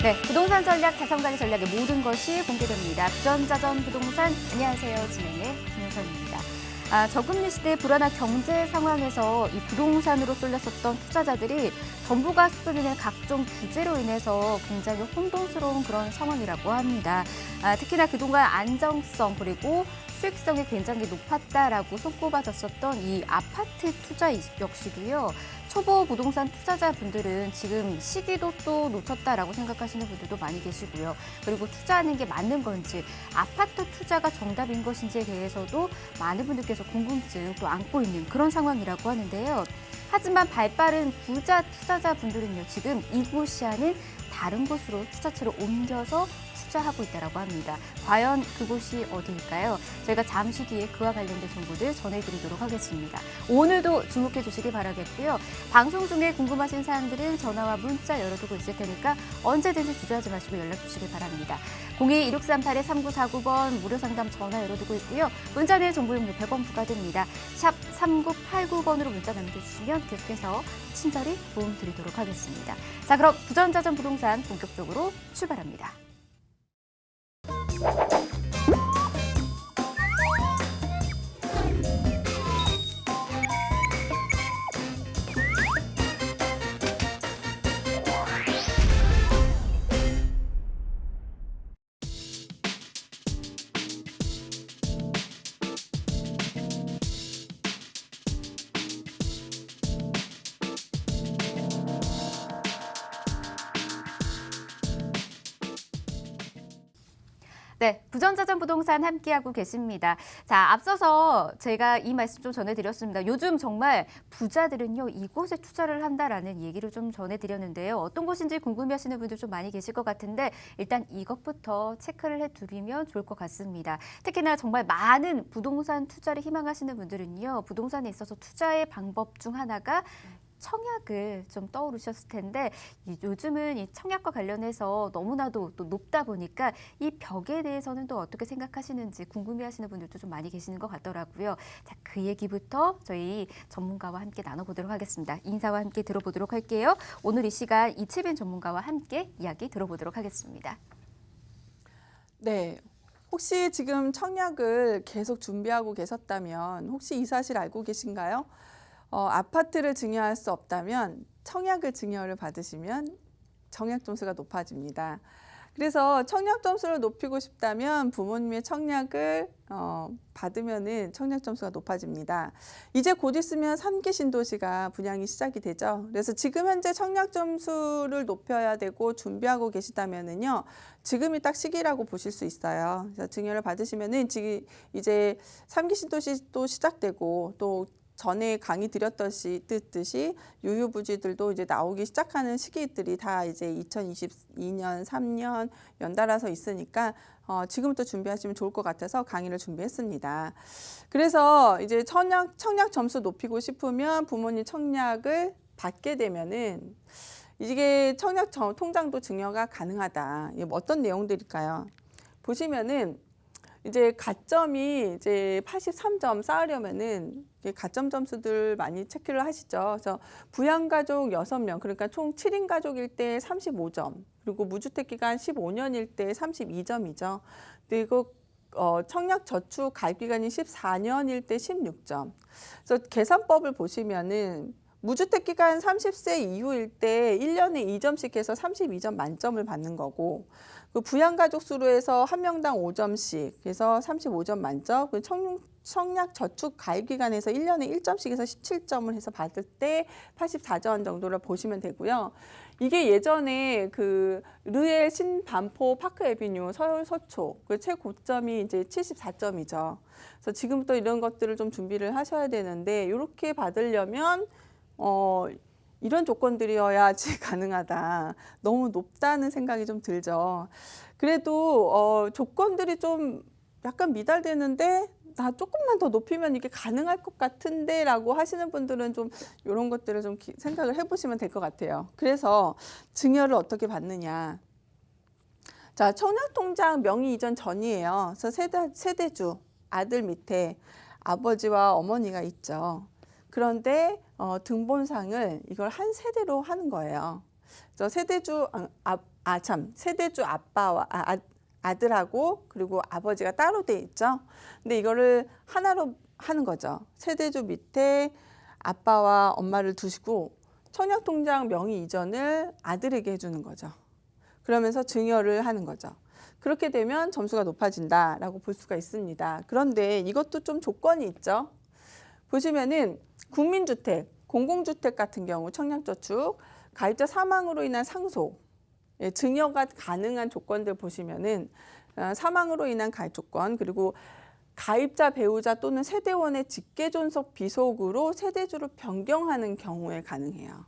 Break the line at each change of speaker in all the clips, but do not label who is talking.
네, 부동산 전략, 자산관리 전략의 모든 것이 공개됩니다. 부전자전 부동산, 안녕하세요. 진행의 김효선입니다. 저금리 시대 불안한 경제 상황에서 이 부동산으로 쏠렸었던 투자자들이 정부가 수립하는 각종 규제로 인해서 굉장히 혼돈스러운 그런 상황이라고 합니다. 특히나 그동안 안정성 그리고 수익성이 굉장히 높았다라고 손꼽아졌었던 이 아파트 투자 역시도요. 초보 부동산 투자자분들은 지금 시기도 또 놓쳤다라고 생각하시는 분들도 많이 계시고요. 그리고 투자하는 게 맞는 건지, 아파트 투자가 정답인 것인지에 대해서도 많은 분들께서 궁금증 또 안고 있는 그런 상황이라고 하는데요. 하지만 발빠른 부자 투자자분들은요, 지금 이곳이 아닌 다른 곳으로 투자처를 옮겨서 투자하고 있다고 합니다. 과연 그곳이 어디일까요? 저희가 잠시 뒤에 그와 관련된 정보들 전해드리도록 하겠습니다. 오늘도 주목해 주시기 바라겠고요. 방송 중에 궁금하신 사항들은 전화와 문자 열어두고 있을 테니까 언제든지 주저하지 마시고 연락 주시기 바랍니다. 02-1638-3949번 무료 상담 전화 열어두고 있고요. 문자는 정보용료 100원 부과됩니다. 샵 3989번으로 문자 남겨주시면 계속해서 친절히 도움 드리도록 하겠습니다. 자, 그럼 부전자전 부동산 본격적으로 출발합니다. 네, 부전자전 부동산 함께하고 계십니다. 자, 앞서서 제가 이 말씀 좀 전해드렸습니다. 요즘 정말 부자들은요, 이곳에 투자를 한다라는 얘기를 좀 전해드렸는데요. 어떤 곳인지 궁금해하시는 분들 좀 많이 계실 것 같은데 일단 이것부터 체크를 해두면 좋을 것 같습니다. 특히나 정말 많은 부동산 투자를 희망하시는 분들은요, 부동산에 있어서 투자의 방법 중 하나가 청약을 좀 떠오르셨을 텐데 요즘은 이 청약과 관련해서 너무나도 또 높다 보니까 이 벽에 대해서는 또 어떻게 생각하시는지 궁금해하시는 분들도 좀 많이 계시는 것 같더라고요. 자, 그 얘기부터 저희 전문가와 함께 나눠보도록 하겠습니다. 인사와 함께 들어보도록 할게요. 오늘 이 시간 이채빈 전문가와 함께 이야기 들어보도록 하겠습니다.
네. 혹시 지금 청약을 계속 준비하고 계셨다면 혹시 이 사실 알고 계신가요? 아파트를 증여할 수 없다면 청약을 증여를 받으시면 청약 점수가 높아집니다. 그래서 청약 점수를 높이고 싶다면 부모님의 청약을 받으면은 청약 점수가 높아집니다. 이제 곧 있으면 3기 신도시가 분양이 시작이 되죠. 그래서 지금 현재 청약 점수를 높여야 되고 준비하고 계시다면은요, 지금이 딱 시기라고 보실 수 있어요. 그래서 증여를 받으시면은 지금 이제 3기 신도시도 시작되고 또 전에 강의 드렸듯이 유휴부지들도 이제 나오기 시작하는 시기들이 다 이제 2022년, 3년 연달아서 있으니까 지금부터 준비하시면 좋을 것 같아서 강의를 준비했습니다. 그래서 이제 청약 점수 높이고 싶으면 부모님 청약을 받게 되면은 이게 청약 통장도 증여가 가능하다. 이게 어떤 내용들일까요? 보시면은 이제 가점이 이제 83점 쌓으려면은 가점 점수들 많이 체크를 하시죠. 그래서 부양가족 6명, 그러니까 총 7인 가족일 때 35점, 그리고 무주택 기간 15년일 때 32점이죠. 그리고 청약 저축 가입 기간이 14년일 때 16점. 그래서 계산법을 보시면은 무주택 기간 30세 이후일 때 1년에 2점씩 해서 32점 만점을 받는 거고, 그 부양가족 수로 해서 한 명당 5점씩 해서 35점 만점, 그 청약 저축 가입 기간에서 1년에 1점씩 해서 17점을 해서 받을 때 84점 정도를 보시면 되고요. 이게 예전에 그 르엘 신반포 파크 에비뉴 서울 서초 그 최고점이 이제 74점이죠. 그래서 지금부터 이런 것들을 좀 준비를 하셔야 되는데, 이렇게 받으려면 이런 조건들이어야지 가능하다. 너무 높다는 생각이 좀 들죠. 그래도 조건들이 좀 약간 미달되는데 나 조금만 더 높이면 이게 가능할 것 같은데 라고 하시는 분들은 좀 이런 것들을 좀 생각을 해보시면 될 것 같아요. 그래서 증여를 어떻게 받느냐. 자, 청약통장 명의 이전 전이에요. 그래서 세대주, 아들 밑에 아버지와 어머니가 있죠. 그런데 등본상을 이걸 한 세대로 하는 거예요. 그래서 세대주 세대주 아빠와 아들하고 그리고 아버지가 따로 돼 있죠. 근데 이거를 하나로 하는 거죠. 세대주 밑에 아빠와 엄마를 두시고 청약통장 명의 이전을 아들에게 해주는 거죠. 그러면서 증여를 하는 거죠. 그렇게 되면 점수가 높아진다라고 볼 수가 있습니다. 그런데 이것도 좀 조건이 있죠. 보시면은 국민주택, 공공주택 같은 경우 청약저축, 가입자 사망으로 인한 상속, 증여가 가능한 조건들 보시면은 사망으로 인한 가입 조건, 그리고 가입자 배우자 또는 세대원의 직계존속 비속으로 세대주를 변경하는 경우에 가능해요.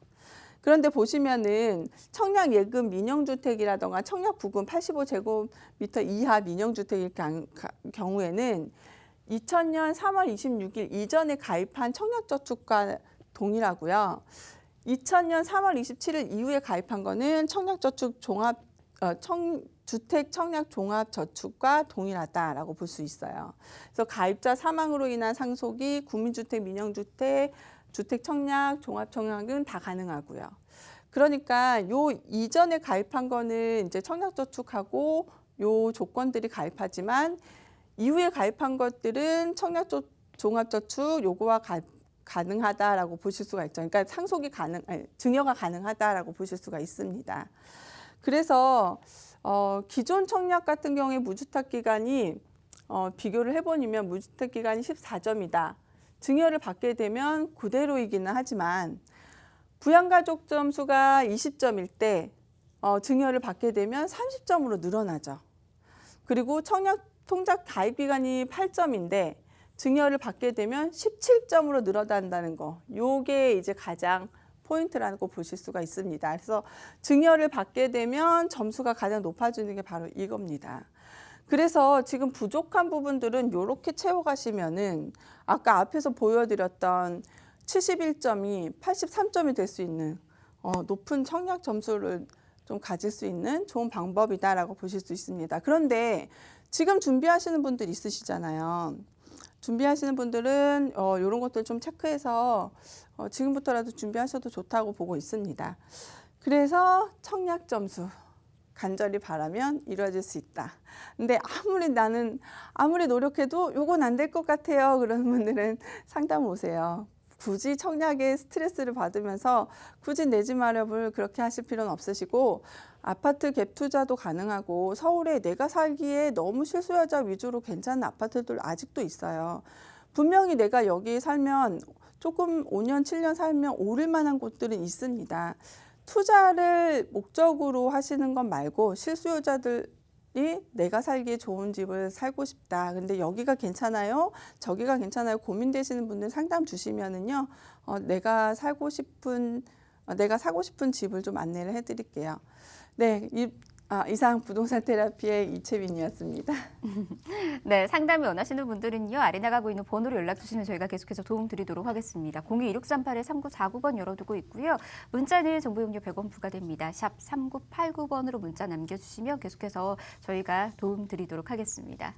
그런데 보시면은 청약 예금 민영주택이라던가 청약 부근 85제곱미터 이하 민영주택일 경우에는 2000년 3월 26일 이전에 가입한 청약저축과 동일하고요. 2000년 3월 27일 이후에 가입한 거는 주택 청약 종합 저축과 동일하다라고 볼 수 있어요. 그래서 가입자 사망으로 인한 상속이 국민주택, 민영주택, 주택 청약, 종합 청약은 다 가능하고요. 그러니까 요 이전에 가입한 거는 이제 청약 저축하고 요 조건들이 가입하지만 이후에 가입한 것들은 청약 종합 저축 요거와 가능하다라고 보실 수가 있죠. 그러니까 증여가 가능하다라고 보실 수가 있습니다. 그래서 기존 청약 같은 경우에 무주택 기간이 비교를 해보면 무주택 기간이 14점이다. 증여를 받게 되면 그대로이기는 하지만 부양가족 점수가 20점일 때 증여를 받게 되면 30점으로 늘어나죠. 그리고 청약통장 가입 기간이 8점인데 증여를 받게 되면 17점으로 늘어난다는 거. 요게 이제 가장 포인트라고 보실 수가 있습니다. 그래서 증여를 받게 되면 점수가 가장 높아지는 게 바로 이겁니다. 그래서 지금 부족한 부분들은 이렇게 채워가시면은 아까 앞에서 보여드렸던 71점이 83점이 될 수 있는 높은 청약 점수를 좀 가질 수 있는 좋은 방법이다라고 보실 수 있습니다. 그런데 지금 준비하시는 분들 있으시잖아요. 준비하시는 분들은 이런 것들 좀 체크해서 지금부터라도 준비하셔도 좋다고 보고 있습니다. 그래서 청약 점수 간절히 바라면 이루어질 수 있다. 근데 나는 아무리 노력해도 요건 안 될 것 같아요. 그런 분들은 상담 오세요. 굳이 청약에 스트레스를 받으면서 굳이 내 집 마련을 그렇게 하실 필요는 없으시고 아파트 갭 투자도 가능하고 서울에 내가 살기에 너무 실수요자 위주로 괜찮은 아파트들 아직도 있어요. 분명히 내가 여기 살면 조금 5년, 7년 살면 오를 만한 곳들은 있습니다. 투자를 목적으로 하시는 것 말고 실수요자들이 내가 살기에 좋은 집을 살고 싶다. 근데 여기가 괜찮아요? 저기가 괜찮아요? 고민되시는 분들 상담 주시면은요, 내가 사고 싶은 집을 좀 안내를 해드릴게요. 네, 이상 부동산 테라피의 이채민이었습니다.
네, 상담을 원하시는 분들은요. 아래 나가고 있는 번호로 연락 주시면 저희가 계속해서 도움 드리도록 하겠습니다. 02-2638-3949번 열어두고 있고요. 문자는 정보 용료 100원 부과됩니다. 샵 3989번으로 문자 남겨주시면 계속해서 저희가 도움 드리도록 하겠습니다.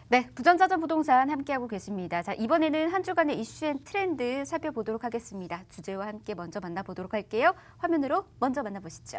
네, 부전자전 부동산 함께하고 계십니다. 자, 이번에는 한 주간의 이슈 앤 트렌드 살펴보도록 하겠습니다. 주제와 함께 먼저 만나보도록 할게요. 화면으로 먼저 만나보시죠.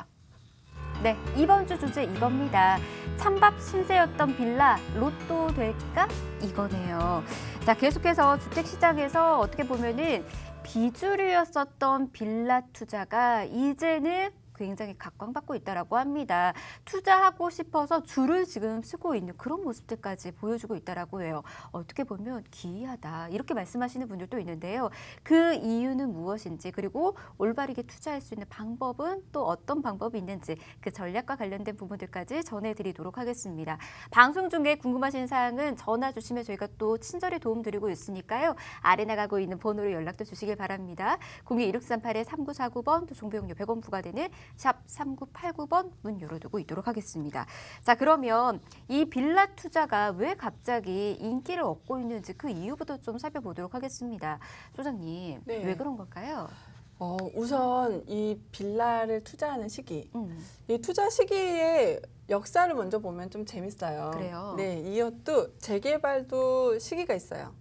네, 이번 주 주제 이겁니다. 찬밥 신세였던 빌라 로또 될까? 이거네요. 자, 계속해서 주택시장에서 어떻게 보면은 비주류였었던 빌라 투자가 이제는 굉장히 각광받고 있다라고 합니다. 투자하고 싶어서 줄을 지금 쓰고 있는 그런 모습들까지 보여주고 있다라고 해요. 어떻게 보면 기이하다 이렇게 말씀하시는 분들도 있는데요. 그 이유는 무엇인지 그리고 올바르게 투자할 수 있는 방법은 또 어떤 방법이 있는지 그 전략과 관련된 부분들까지 전해드리도록 하겠습니다. 방송 중에 궁금하신 사항은 전화 주시면 저희가 또 친절히 도움드리고 있으니까요. 아래 나가고 있는 번호로 연락도 주시길 바랍니다. 02-1638-3949번 또 정보용료 100원 부과되는 샵 3989번 문 열어두고 있도록 하겠습니다. 자, 그러면 이 빌라 투자가 왜 갑자기 인기를 얻고 있는지 그 이유부터 좀 살펴보도록 하겠습니다. 소장님,
네.
왜 그런 걸까요?
우선 이 빌라를 투자하는 시기, 이 투자 시기의 역사를 먼저 보면 좀 재밌어요.
그래요?
네, 이것도 재개발도 시기가 있어요.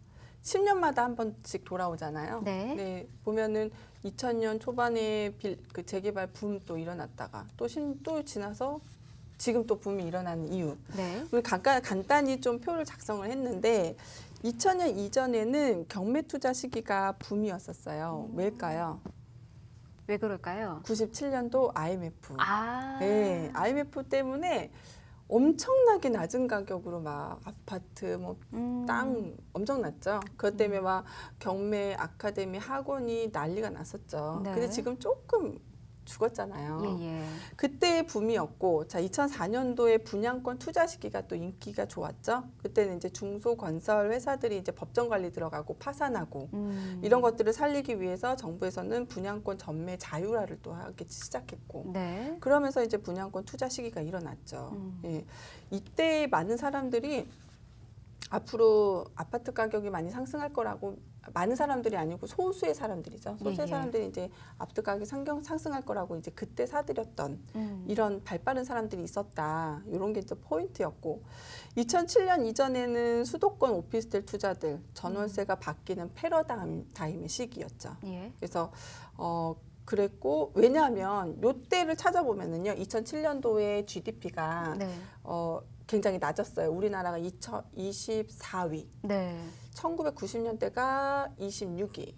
10년마다 한 번씩 돌아오잖아요.
네.
보면은 2000년 초반에 그 재개발 붐 또 일어났다가 또 지나서 지금 또 붐이 일어나는 이유.
네.
우리 간단히 좀 표를 작성을 했는데 2000년 이전에는 경매 투자 시기가 붐이었었어요. 왜일까요?
왜 그럴까요?
97년도 IMF.
아.
네, IMF 때문에 엄청나게 낮은 가격으로 막 아파트, 땅 엄청 났죠. 그것 때문에 막 경매, 아카데미, 학원이 난리가 났었죠.
네.
근데 지금 조금 죽었잖아요.
예.
그때의 붐이었고, 자 2004년도에 분양권 투자 시기가 또 인기가 좋았죠. 그때는 이제 중소건설 회사들이 이제 법정 관리 들어가고 파산하고 이런 것들을 살리기 위해서 정부에서는 분양권 전매 자율화를 또 하기 시작했고,
네.
그러면서 이제 분양권 투자 시기가 일어났죠. 예. 이때 많은 사람들이 앞으로 아파트 가격이 많이 상승할 거라고, 많은 사람들이 아니고 소수의 사람들이죠. 소수의 사람들이 이제 아파트 가격이 상승할 거라고 이제 그때 사들였던 이런 발빠른 사람들이 있었다. 이런 게 이제 포인트였고, 2007년 이전에는 수도권 오피스텔 투자들 전월세가 바뀌는 패러다임의 시기였죠.
예.
그래서 그랬고, 왜냐하면 요때를 찾아보면은요, 2007년도에 GDP가
네.
굉장히 낮았어요. 우리나라가 24위.
네.
1990년대가 26위.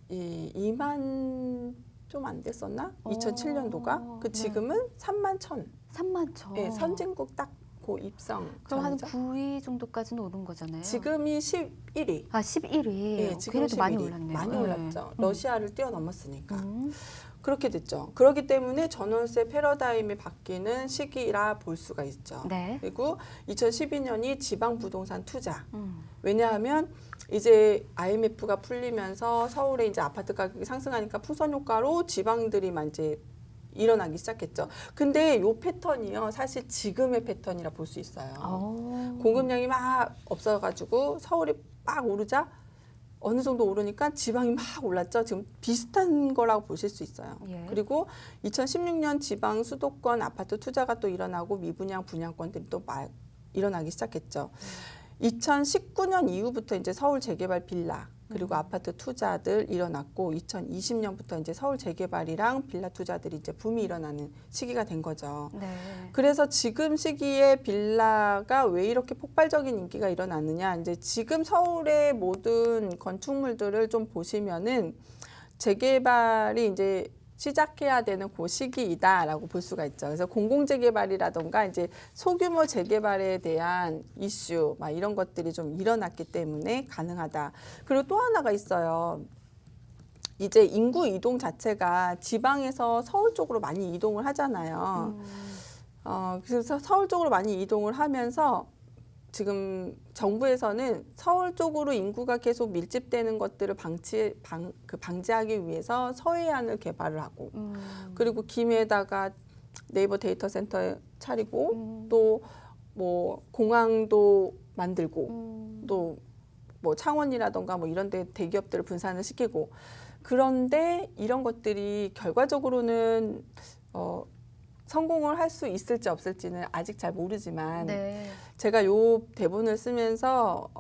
2만 좀 안 됐었나? 2007년도가. 그 지금은 3만 1천.
3만 천.
예, 선진국 딱 고 입성.
그럼 한
전이죠.
9위 정도까지는 오른 거잖아요.
지금이 11위.
아, 11위.
예, 지금
그래도 많이
11위.
올랐네요.
많이 올랐죠. 러시아를 뛰어넘었으니까.
음.
그렇게 됐죠. 그렇기 때문에 전월세 패러다임이 바뀌는 시기라 볼 수가 있죠.
네.
그리고 2012년이 지방 부동산 투자. 왜냐하면 이제 IMF가 풀리면서 서울에 이제 아파트 가격이 상승하니까 풍선 효과로 지방들이만 이제 일어나기 시작했죠. 근데 요 패턴이요, 사실 지금의 패턴이라 볼 수 있어요. 공급량이 막 없어가지고 서울이 막 오르자 어느 정도 오르니까 지방이 막 올랐죠. 지금 비슷한 거라고 보실 수 있어요.
예.
그리고 2016년 지방 수도권 아파트 투자가 또 일어나고 미분양 분양권들이 또 막 일어나기 시작했죠. 2019년 이후부터 이제 서울 재개발 빌라 그리고 아파트 투자들 일어났고, 2020년부터 이제 서울 재개발이랑 빌라 투자들이 이제 붐이 일어나는 시기가 된 거죠.
네.
그래서 지금 시기에 빌라가 왜 이렇게 폭발적인 인기가 일어났느냐, 이제 지금 서울의 모든 건축물들을 좀 보시면은 재개발이 이제 시작해야 되는 그 시기이다라고 볼 수가 있죠. 그래서 공공재개발이라던가 이제 소규모 재개발에 대한 이슈, 막 이런 것들이 좀 일어났기 때문에 가능하다. 그리고 또 하나가 있어요. 이제 인구 이동 자체가 지방에서 서울 쪽으로 많이 이동을 하잖아요. 그래서 서울 쪽으로 많이 이동을 하면서 지금 정부에서는 서울 쪽으로 인구가 계속 밀집되는 것들을 방지하기 위해서 서해안을 개발을 하고, 그리고 김해에다가 네이버 데이터 센터 차리고, 또 뭐 공항도 만들고, 또 뭐 창원이라던가 뭐 이런 데 대기업들을 분산을 시키고, 그런데 이런 것들이 결과적으로는 성공을 할 수 있을지 없을지는 아직 잘 모르지만,
네.
제가 요 대본을 쓰면서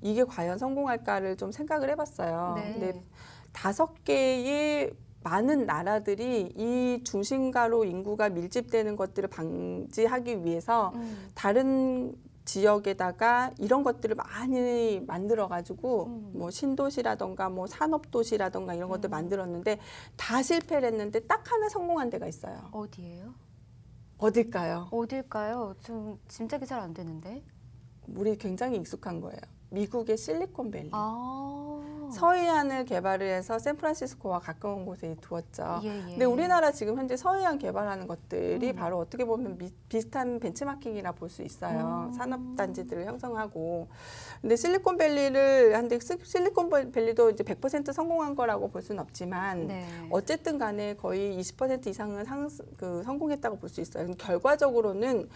이게 과연 성공할까를 좀 생각을 해봤어요.
네.
근데 5개의 많은 나라들이 이 중심가로 인구가 밀집되는 것들을 방지하기 위해서 다른 지역에다가 이런 것들을 많이 만들어가지고 뭐 신도시라던가 뭐 산업도시라던가 이런 것들 만들었는데 다 실패를 했는데 딱 하나 성공한 데가 있어요.
어디예요?
어딜까요?
어딜까요? 좀 짐작이 잘 안 되는데.
우리 굉장히 익숙한 거예요. 미국의 실리콘밸리.
아.
서해안을 개발을 해서 샌프란시스코와 가까운 곳에 두었죠.
예, 예.
근데 우리나라 지금 현재 서해안 개발하는 것들이 바로 어떻게 보면 비슷한 벤치마킹이라 볼 수 있어요. 산업단지들을 형성하고. 근데 실리콘밸리도 이제 100% 성공한 거라고 볼 수는 없지만
네.
어쨌든 간에 거의 20% 이상은 성공했다고 볼 수 있어요. 결과적으로는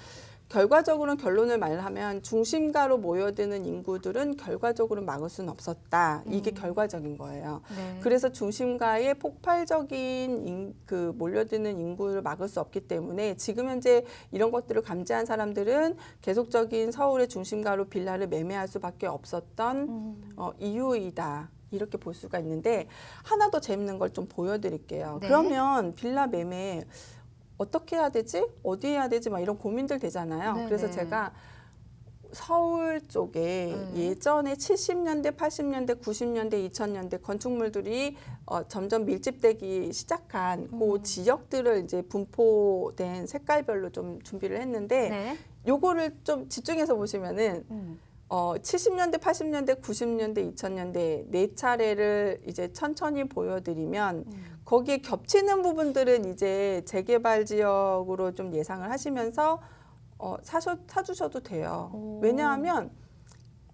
결론을 말하면 중심가로 모여드는 인구들은 결과적으로 막을 수는 없었다. 이게 결과적인 거예요.
네.
그래서 중심가의 폭발적인 몰려드는 인구를 막을 수 없기 때문에 지금 현재 이런 것들을 감지한 사람들은 계속적인 서울의 중심가로 빌라를 매매할 수밖에 없었던 이유이다. 이렇게 볼 수가 있는데 하나 더 재밌는 걸 좀 보여드릴게요.
네.
그러면 빌라 매매 어떻게 해야 되지? 어디 해야 되지? 막 이런 고민들 되잖아요.
네네.
그래서 제가 서울 쪽에 예전에 70년대, 80년대, 90년대, 2000년대 건축물들이 점점 밀집되기 시작한 그 지역들을 이제 분포된 색깔별로 좀 준비를 했는데
네.
요거를 좀 집중해서 보시면은 70년대, 80년대, 90년대, 2000년대 네 차례를 이제 천천히 보여드리면 거기에 겹치는 부분들은 이제 재개발 지역으로 좀 예상을 하시면서 사주셔도 돼요.
오.
왜냐하면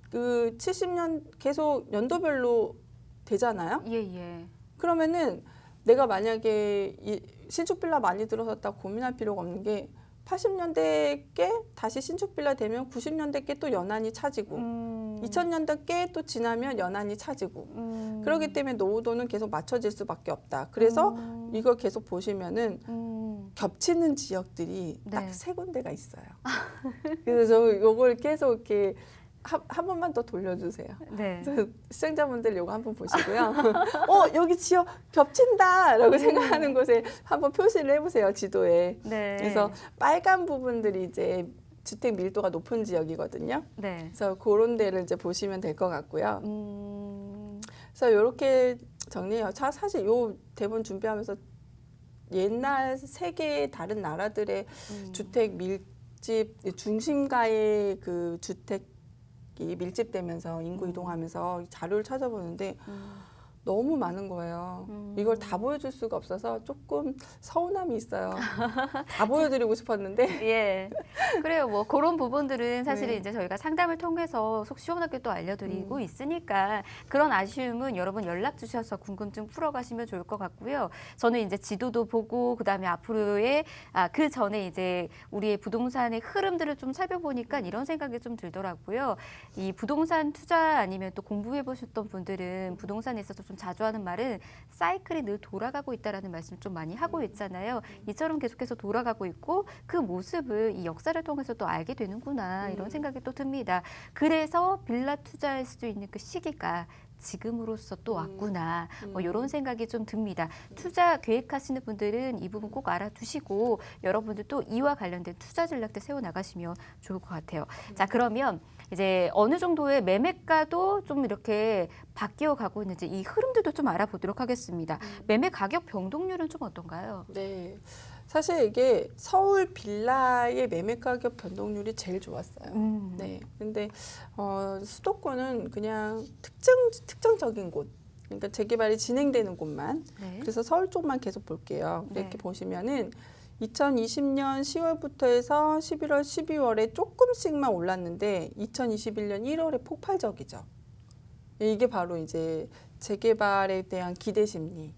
그 70년 계속 연도별로 되잖아요.
예, 예.
그러면은 내가 만약에 신축 빌라 많이 들어섰다 고민할 필요가 없는 게 80년대께 다시 신축 빌라 되면 90년대께 또 연한이 차지고 2000년대께 또 지나면 연한이 차지고 그렇기 때문에 노후도는 계속 맞춰질 수밖에 없다. 그래서 이걸 계속 보시면은 겹치는 지역들이
네.
딱 세 군데가 있어요. 그래서 저 요걸 계속 이렇게 한 번만 더 돌려주세요.
네.
그래서 시청자분들 요거 한번 보시고요. 여기 지역 겹친다라고 생각하는 곳에 한번 표시를 해보세요, 지도에.
네.
그래서 빨간 부분들이 이제 주택 밀도가 높은 지역이거든요.
네.
그래서 그런 데를 이제 보시면 될 것 같고요. 그래서 이렇게 정리해요. 사실 요 대본 준비하면서 옛날 세계의 다른 나라들의 주택 밀집 중심가의 그 주택이 밀집되면서 인구 이동하면서 자료를 찾아보는데 너무 많은 거예요. 이걸 다 보여줄 수가 없어서 조금 서운함이 있어요. 다 보여드리고 싶었는데.
예. 그래요. 뭐 그런 부분들은 사실은
네.
이제 저희가 상담을 통해서 속 시원하게 또 알려드리고 있으니까 그런 아쉬움은 여러분 연락 주셔서 궁금증 풀어가시면 좋을 것 같고요. 저는 이제 지도도 보고 그다음에 앞으로의 그 전에 이제 우리의 부동산의 흐름들을 좀 살펴보니까 이런 생각이 좀 들더라고요. 이 부동산 투자 아니면 또 공부해 보셨던 분들은 부동산에 있어서 좀 자주 하는 말은 사이클이 늘 돌아가고 있다라는 말씀 좀 많이 하고 있잖아요. 이처럼 계속해서 돌아가고 있고 그 모습을 이 역사를 통해서 또 알게 되는구나 이런 생각이 또 듭니다. 그래서 빌라 투자할 수 있는 그 시기가 지금으로서 또 왔구나. 뭐 이런 생각이 좀 듭니다. 투자 계획하시는 분들은 이 부분 꼭 알아두시고 여러분들 또 이와 관련된 투자 전략들 세워나가시면 좋을 것 같아요. 자, 그러면 이제 어느 정도의 매매가도 좀 이렇게 바뀌어 가고 있는지 이 흐름들도 좀 알아보도록 하겠습니다. 매매 가격 변동률은 좀 어떤가요?
네. 사실 이게 서울 빌라의 매매 가격 변동률이 제일 좋았어요. 네. 근데 수도권은 그냥 특정적인 곳, 그러니까 재개발이 진행되는 곳만.
네.
그래서 서울 쪽만 계속 볼게요.
네.
이렇게 보시면은 2020년 10월부터 해서 11월, 12월에 조금씩만 올랐는데 2021년 1월에 폭발적이죠. 이게 바로 이제 재개발에 대한 기대 심리.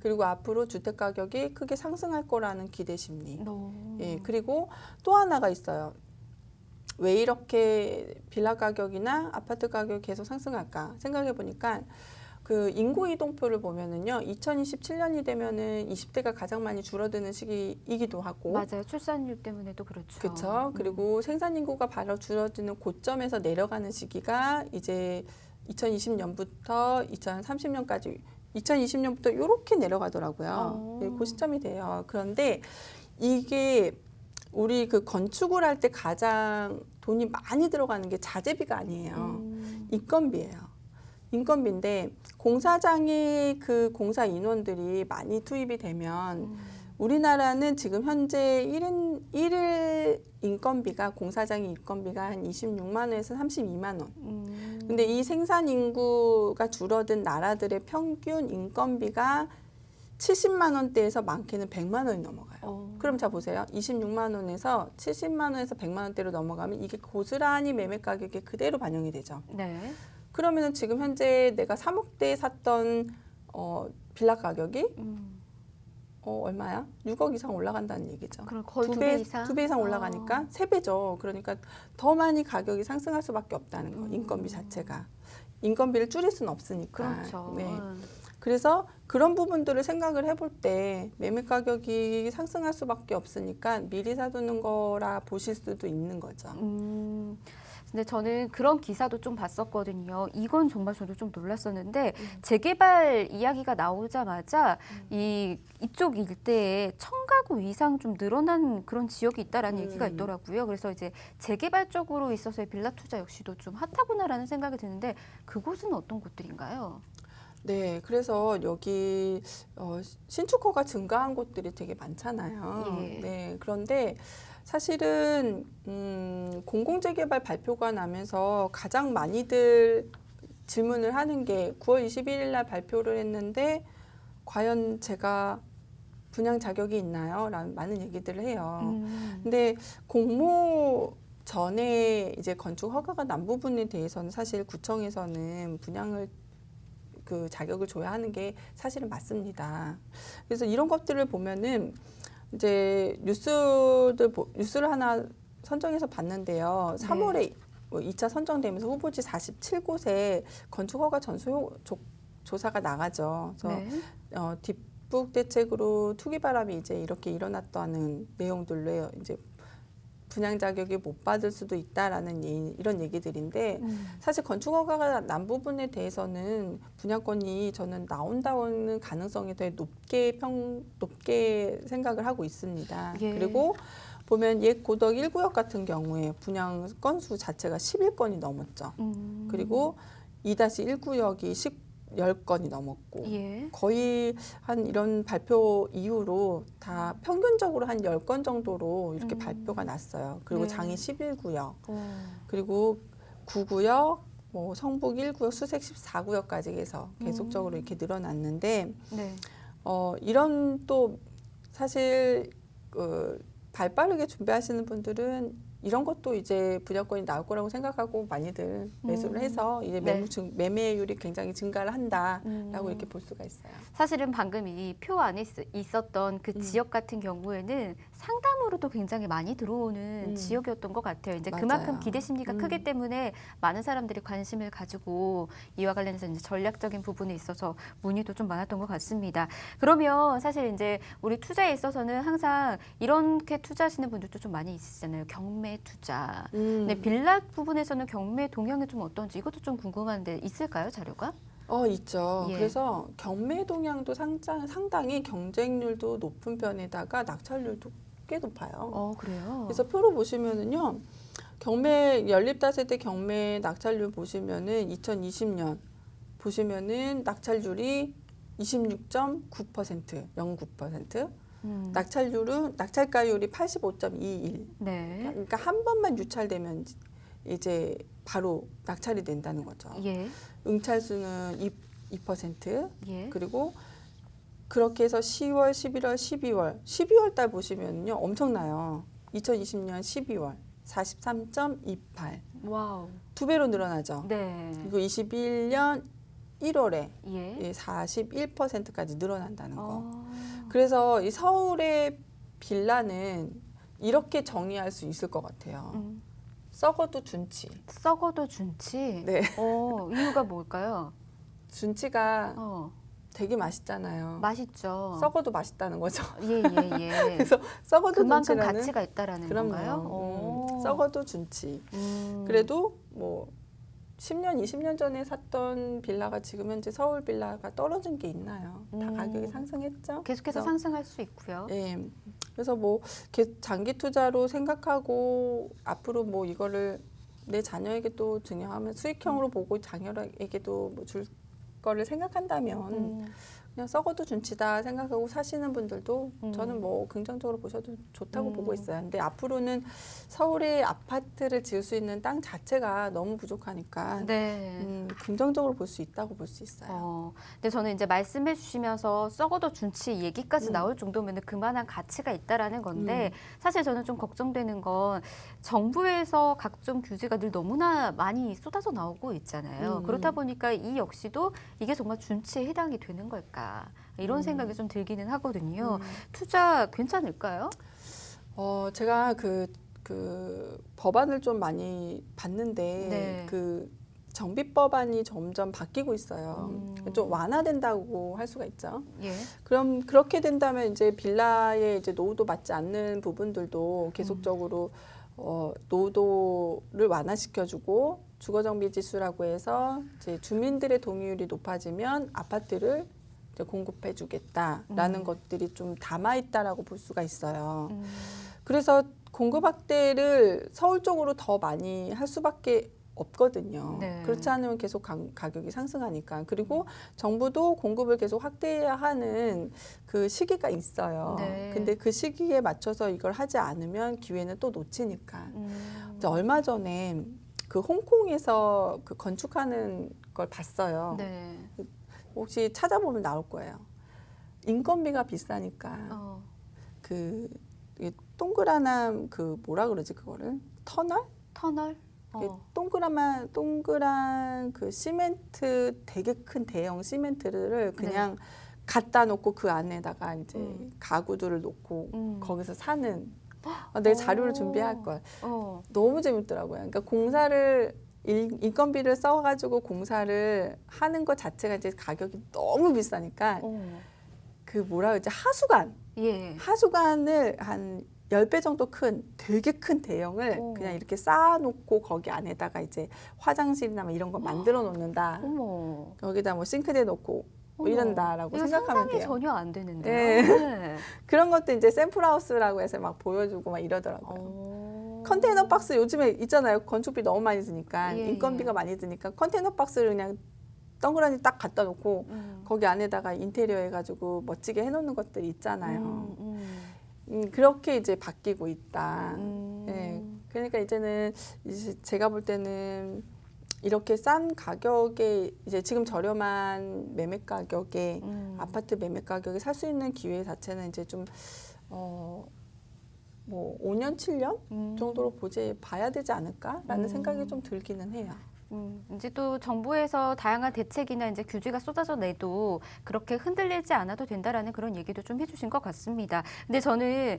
그리고 앞으로 주택 가격이 크게 상승할 거라는 기대 심리. 예, 그리고 또 하나가 있어요. 왜 이렇게 빌라 가격이나 아파트 가격이 계속 상승할까 생각해 보니까 그 인구 이동표를 보면은요, 2027년이 되면은 20대가 가장 많이 줄어드는 시기이기도 하고,
맞아요. 출산율 때문에도 그렇죠.
그렇죠. 그리고 생산 인구가 바로 줄어드는 고점에서 내려가는 시기가 이제 2020년부터 2030년까지 2020년부터 이렇게 내려가더라고요. 네, 그 시점이 돼요. 그런데 이게 우리 그 건축을 할 때 가장 돈이 많이 들어가는 게 자재비가 아니에요. 인건비예요. 인건비인데 공사장의 그 공사 인원들이 많이 투입이 되면 우리나라는 지금 현재 일일 인건비가 공사장의 인건비가 한 26만 원에서 32만 원. 근데 이 생산 인구가 줄어든 나라들의 평균 인건비가 70만 원대에서 많게는 100만 원이 넘어가요. 그럼 자 보세요. 26만 원에서 70만 원에서 100만 원대로 넘어가면 이게 고스란히 매매 가격에 그대로 반영이 되죠.
네.
그러면은 지금 현재 내가 3억대에 샀던 빌라 가격이 얼마야? 6억 이상 올라간다는 얘기죠.
그럼 거의 두 배 이상?
2배 이상 올라가니까 3배죠. 그러니까 더 많이 가격이 상승할 수밖에 없다는 거. 인건비 자체가. 인건비를 줄일 수는 없으니까.
그렇죠.
네. 그래서 그런 부분들을 생각을 해볼 때 매매 가격이 상승할 수밖에 없으니까 미리 사두는 거라 보실 수도 있는 거죠.
근데 저는 그런 기사도 좀 봤었거든요. 이건 정말 저도 좀 놀랐었는데 재개발 이야기가 나오자마자 이쪽 일대에 1000가구 이상 좀 늘어난 그런 지역이 있다라는 얘기가 있더라고요. 그래서 이제 재개발 쪽으로 있어서의 빌라 투자 역시도 좀 핫하구나라는 생각이 드는데 그곳은 어떤 곳들인가요?
네, 그래서 여기 신축허가 증가한 곳들이 되게 많잖아요.
예.
네, 그런데 사실은 공공재개발 발표가 나면서 가장 많이들 질문을 하는 게 9월 21일 날 발표를 했는데 과연 제가 분양 자격이 있나요? 라는 많은 얘기들을 해요. 근데 공모 전에 이제 건축 허가가 난 부분에 대해서는 사실 구청에서는 분양을 그 자격을 줘야 하는 게 사실은 맞습니다. 그래서 이런 것들을 보면은 이제 뉴스를 하나 선정해서 봤는데요. 3월에 2차 선정되면서 후보지 47곳에 건축허가 전수 조사가 나가죠. 그래서 뒷북 대책으로 투기 바람이 이제 이렇게 일어났다는 내용들로 이제 분양 자격이 못 받을 수도 있다라는 이런 얘기들인데 사실 건축허가가 난 부분에 대해서는 분양권이 저는 나온다는 가능성이 되게 높게 생각을 하고 있습니다.
예.
그리고 보면 옛 고덕 1구역 같은 경우에 분양 건수 자체가 11건이 넘었죠. 그리고 2-1구역이 10건이 넘었고
예.
거의 한 이런 발표 이후로 다 평균적으로 한 10건 정도로 이렇게 발표가 났어요. 그리고
네.
장이 11구역, 그리고 9구역, 뭐 성북 1구역, 수색 14구역까지 해서 계속적으로 이렇게 늘어났는데
네.
이런 또 사실 발 빠르게 준비하시는 분들은 이런 것도 이제 분양권이 나올 거라고 생각하고 많이들 매수를 해서 이제 매매율이 굉장히 증가를 한다라고 이렇게 볼 수가 있어요.
사실은 방금 이 표 안에 있었던 그 지역 같은 경우에는 상담으로도 굉장히 많이 들어오는 지역이었던 것 같아요. 이제
맞아요.
그만큼 기대 심리가 크기 때문에 많은 사람들이 관심을 가지고 이와 관련해서 이제 전략적인 부분에 있어서 문의도 좀 많았던 것 같습니다. 그러면 사실 이제 우리 투자에 있어서는 항상 이렇게 투자하시는 분들도 좀 많이 있으시잖아요. 경매 투자. 근데 빌라 부분에서는 경매 동향이 좀 어떤지 이것도 좀 궁금한데 있을까요, 자료가?
있죠.
예.
그래서 경매 동향도 상당히 경쟁률도 높은 편에다가 낙찰률도 꽤 높아요.
그래요?
그래서 표로 보시면은요, 경매 연립다세대 경매 낙찰률 보시면은 2020년 보시면은 낙찰률이 26.9%, 0.9%. 낙찰가율이 85.21.
네.
그러니까 한 번만 유찰되면 이제 바로 낙찰이 된다는 거죠.
예.
응찰수는 2%.
예.
그리고 그렇게 해서 10월, 11월, 12월 달 보시면요 엄청나요. 2020년 12월 43.28.
와우.
2배로 늘어나죠.
네.
그리고 21년 1월에
예.
41%까지 늘어난다는 거. 그래서 이 서울의 빌라는 이렇게 정의할 수 있을 것 같아요. 썩어도 준치.
썩어도 준치?
네.
이유가 뭘까요?
준치가 되게 맛있잖아요.
맛있죠.
썩어도 맛있다는 거죠.
예.
그래서 썩어도
그만큼
준치라는
가치가 있다라는 건가요?
썩어도 준치. 그래도 뭐 10년, 20년 전에 샀던 빌라가 지금 현재 서울 빌라가 떨어진 게 있나요? 다 가격이 상승했죠.
계속해서
그래서,
상승할 수 있고요.
예. 그래서 뭐 장기 투자로 생각하고 앞으로 뭐 이거를 내 자녀에게도 증여하면 수익형으로 보고 자녀에게도 뭐 줄 거를 생각한다면 그냥 썩어도 준치다 생각하고 사시는 분들도 저는 뭐 긍정적으로 보셔도 좋다고 보고 있어요. 근데 앞으로는 서울에 아파트를 지을 수 있는 땅 자체가 너무 부족하니까
네.
긍정적으로 볼 수 있다고 볼 수 있어요.
근데 저는 이제 말씀해 주시면서 썩어도 준치 얘기까지 나올 정도면 그만한 가치가 있다라는 건데 사실 저는 좀 걱정되는 건 정부에서 각종 규제가 늘 너무나 많이 쏟아져 나오고 있잖아요. 그렇다 보니까 이 역시도 이게 정말 준치에 해당이 되는 걸까? 이런 생각이 좀 들기는 하거든요. 투자 괜찮을까요?
제가 그 법안을 좀 많이 봤는데
네.
그 정비법안이 점점 바뀌고 있어요. 좀 완화된다고 할 수가 있죠.
예.
그럼 그렇게 된다면 이제 빌라의 이제 노후도 맞지 않는 부분들도 계속적으로 노후도를 완화시켜주고 주거정비 지수라고 해서 이제 주민들의 동의율이 높아지면 아파트를 이제 공급해주겠다라는 것들이 좀 담아 있다라고 볼 수가 있어요. 그래서 공급 확대를 서울 쪽으로 더 많이 할 수밖에 없거든요.
네.
그렇지 않으면 계속 가격이 상승하니까. 그리고 정부도 공급을 계속 확대해야 하는 그 시기가 있어요.
네.
근데 그 시기에 맞춰서 이걸 하지 않으면 기회는 또 놓치니까. 이제 얼마 전에 그 홍콩에서 그 건축하는 걸 봤어요.
네.
혹시 찾아보면 나올 거예요. 인건비가 비싸니까 그 이게 동그란 그 뭐라 그러지 그거를 터널?
터널?
동그란 그 시멘트 되게 큰 대형 시멘트를 그냥 갖다 놓고 그 안에다가 이제 가구들을 놓고 거기서 사는 내 자료를 준비할 걸. 너무 재밌더라고요. 그러니까 공사를 인건비를 써가지고 공사를 하는 것 자체가 이제 가격이 너무 비싸니까 그 뭐라 그러지 하수관.
예.
하수관을 한 10배 정도 큰 되게 큰 대형을 그냥 이렇게 쌓아놓고 거기 안에다가 이제 화장실이나 뭐 이런 거 만들어 놓는다.
어머.
거기다 뭐 싱크대 놓고 뭐 이런다라고
이거
생각하면
상상이
돼요.
전혀 안 되는데요.
네.
네.
그런 것도 이제 샘플하우스라고 해서 막 보여주고 막 이러더라고요. 컨테이너 박스 요즘에 있잖아요. 건축비 너무 많이 드니까
예,
인건비가
예.
많이 드니까 컨테이너 박스를 그냥 동그라니 딱 갖다 놓고 거기 안에다가 인테리어 해가지고 멋지게 해놓는 것들이 있잖아요. 그렇게 이제 바뀌고 있다. 네. 그러니까 이제는 이제 제가 볼 때는 이렇게 싼 가격에 이제 지금 저렴한 매매 가격에 아파트 매매 가격에 살 수 있는 기회 자체는 이제 좀 뭐 5년, 7년 정도로 봐야 되지 않을까라는 생각이 좀 들기는 해요.
이제 또 정부에서 다양한 대책이나 이제 규제가 쏟아져 내도 그렇게 흔들리지 않아도 된다라는 그런 얘기도 좀 해주신 것 같습니다. 근데 저는